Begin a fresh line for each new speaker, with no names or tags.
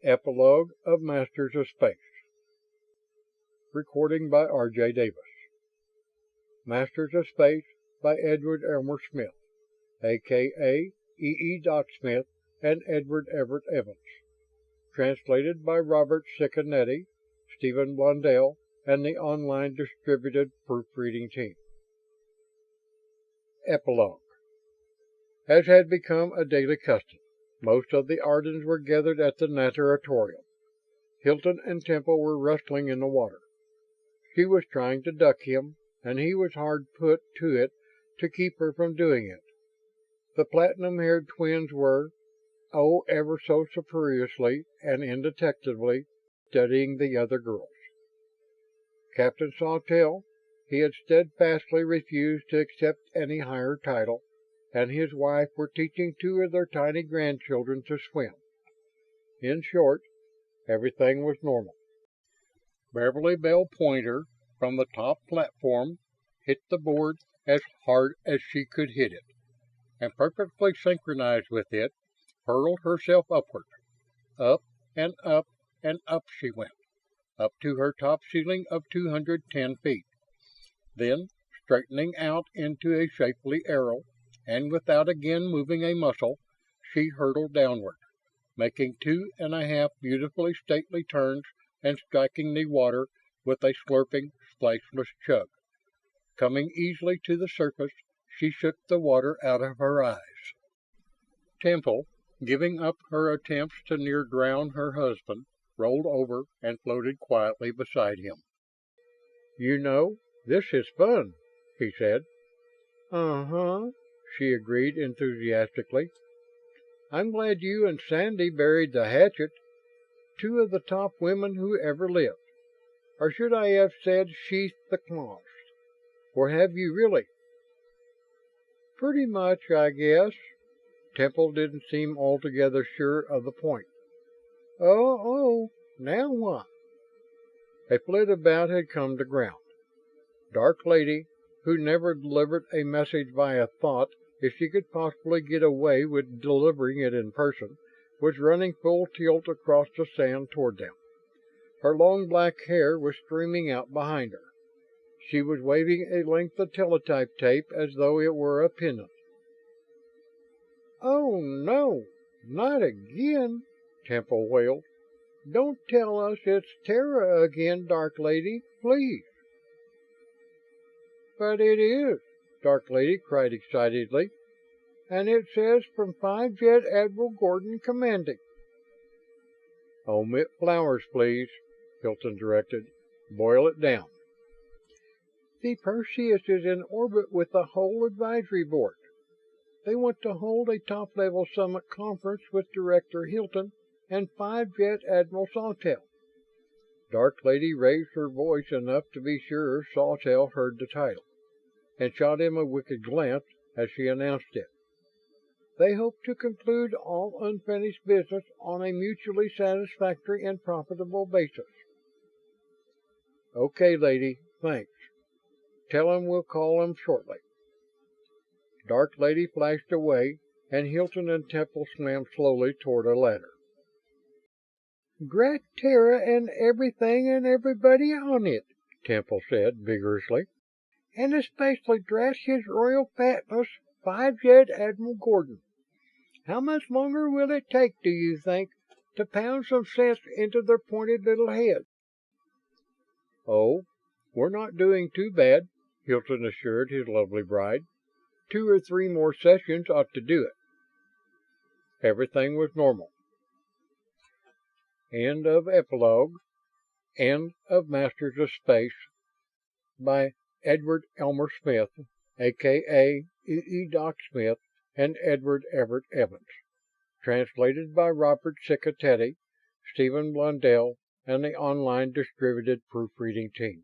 Epilogue of Masters of Space. Recording by R.J. Davis. Masters of Space by Edward Elmer Smith, a.k.a. E. Doc Smith and Edward Everett Evans. Translated by Robert Siccanetti, Stephen Blundell, and the online distributed proofreading team. Epilogue. As had become a daily custom, most of the Ardens were gathered at the natatorium. Hilton and Temple were wrestling in the water. She was trying to duck him, and he was hard put to it to keep her from doing it. The platinum-haired twins were, oh, ever so superfluously and indetectably, studying the other girls. Captain Sawtelle, he had steadfastly refused to accept any higher title, and his wife were teaching two of their tiny grandchildren to swim. In short, everything was normal. Beverly Belle Pointer, from the top platform, hit the board as hard as she could hit it, and perfectly synchronized with it, hurled herself upward. Up and up and up she went, up to her top ceiling of 210 feet. Then, straightening out into a shapely arrow, and without again moving a muscle, she hurtled downward, making 2.5 beautifully stately turns and striking the water with a slurping, splashless chug. Coming easily to the surface, she shook the water out of her eyes. Temple, giving up her attempts to near drown her husband, rolled over and floated quietly beside him. "You know, this is fun," he said. "Uh-huh," she agreed enthusiastically. "I'm glad you and Sandy buried the hatchet. Two of the top women who ever lived. Or should I have said sheathed the claws? Or have you really?" "Pretty much, I guess." Temple didn't seem altogether sure of the point. Oh, now what?" A flitabout had come to ground. Dark Lady, who never delivered a message via thought if she could possibly get away with delivering it in person, was running full tilt across the sand toward them. Her long black hair was streaming out behind her. She was waving a length of teletype tape as though it were a pennant. "Oh, no, not again!" Temple wailed. "Don't tell us it's Terra again, Dark Lady, please." "But it is," Dark Lady cried excitedly. "And it says from 5 Jet Admiral Gordon commanding." "Omit flowers, please," Hilton directed. "Boil it down." "The Perseus is in orbit with the whole advisory board. They want to hold a top-level summit conference with Director Hilton and 5 Jet Admiral Sawtelle." Dark Lady raised her voice enough to be sure Sawtelle heard the title, and shot him a wicked glance as she announced it. "They hope to conclude all unfinished business on a mutually satisfactory and profitable basis." "Okay, lady, thanks. Tell 'em we'll call 'em shortly." Dark Lady flashed away, and Hilton and Temple swam slowly toward a ladder. "Drat Terra and everything and everybody on it," Temple said vigorously. "And especially drat His Royal Fatness, 5 Jet Admiral Gordon. How much longer will it take, do you think, to pound some sense into their pointed little heads?" "Oh, we're not doing too bad," Hilton assured his lovely bride. 2 or 3 more sessions ought to do it." Everything was normal. End of Epilogue. End of Masters of Space by Edward Elmer Smith, a.k.a. E. Doc Smith and Edward Everett Evans. Translated by Robert Siccanetti, Stephen Blundell, and the online distributed proofreading team.